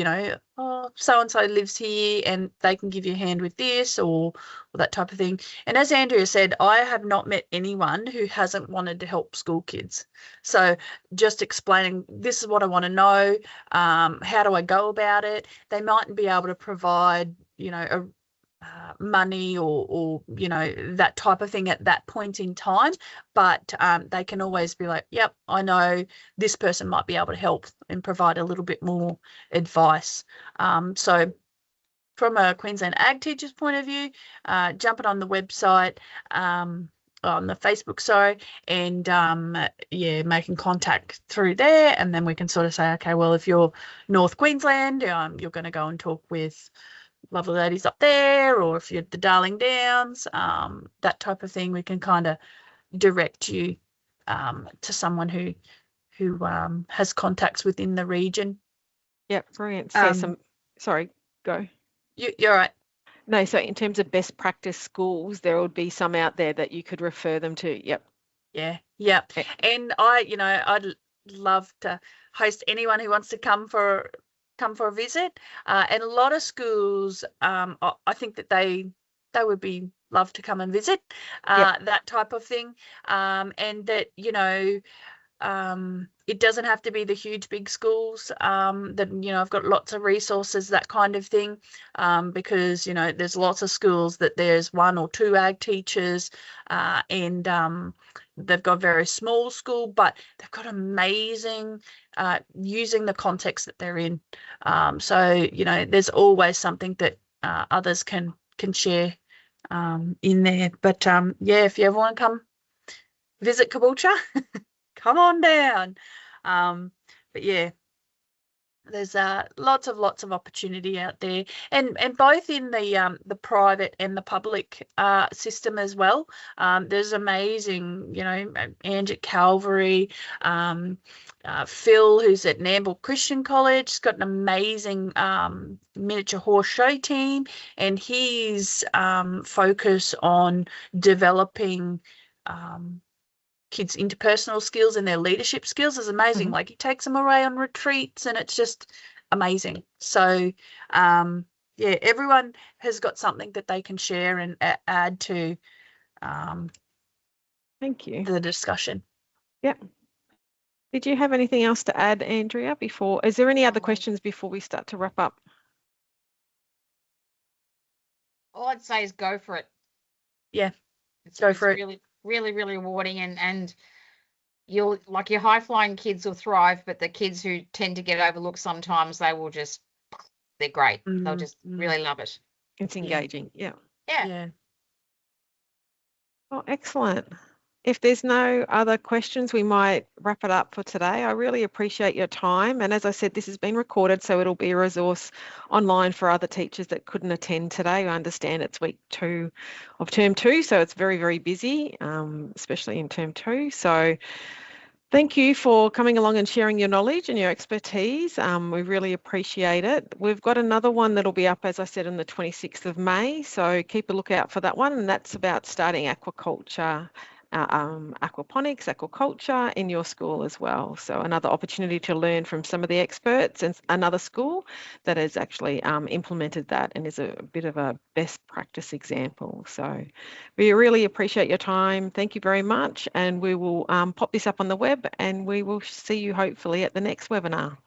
C: so-and-so lives here and they can give you a hand with this or that type of thing. And as Andrea said, I have not met anyone who hasn't wanted to help school kids. So just explaining, this is what I want to know, how do I go about it? They mightn't be able to provide, money or that type of thing at that point in time, but they can always be like, yep, I know this person might be able to help and provide a little bit more advice. So from a Queensland Ag teacher's point of view, jumping on the website, on the Facebook, and making contact through there, and then we can sort of say, okay, well, if you're North Queensland, you're going to go and talk with lovely ladies up there, or if you're the Darling Downs, that type of thing, we can kind of direct you to someone who has contacts within the region.
A: Yep, brilliant. So sorry, go.
C: You're right.
A: No, so in terms of best practice schools, there would be some out there that you could refer them to. Yep.
C: Yeah. And I'd love to host anyone who wants to come for a visit, and a lot of schools, I think that they would be love to come and visit, that type of thing, and that it doesn't have to be the huge big schools, that I've got lots of resources, that kind of thing, because there's lots of schools that there's 1 or 2 ag teachers, and they've got a very small school, but they've got amazing using the context that they're in. So there's always something that others can share in there. But if you ever want to come visit Caboolture, come on down. But yeah, there's lots of opportunity out there, and both in the private and the public system as well. There's amazing, Ange at Calvary, Phil, who's at Nambour Christian College, has got an amazing miniature horse show team, and his focus on developing kids' interpersonal skills and their leadership skills is amazing.
A: Mm-hmm.
C: Like, he takes them away on retreats, and it's just amazing. So everyone has got something that they can share and add to
A: Thank you.
C: the discussion.
A: Yep. Did you have anything else to add, Andrea, before? Is there any other questions before we start to wrap up?
B: All I'd say is go for it.
C: Yeah,
B: it's
C: for it.
B: Really, really, really rewarding, and you'll, like, your high flying kids will thrive, but the kids who tend to get overlooked sometimes, they're great. They'll just really love it.
A: It's engaging. Yeah. Oh, excellent. If there's no other questions, we might wrap it up for today. I really appreciate your time. And as I said, this has been recorded, so it'll be a resource online for other teachers that couldn't attend today. I understand it's week 2 of term 2, so it's very, very busy, especially in term 2. So thank you for coming along and sharing your knowledge and your expertise. We really appreciate it. We've got another one that'll be up, as I said, on the 26th of May. So keep a lookout for that one. And that's about starting aquaculture, aquaponics, aquaculture in your school as well. So another opportunity to learn from some of the experts, and another school that has actually implemented that and is a bit of a best practice example. So we really appreciate your time. Thank you very much. And we will pop this up on the web, and we will see you hopefully at the next webinar.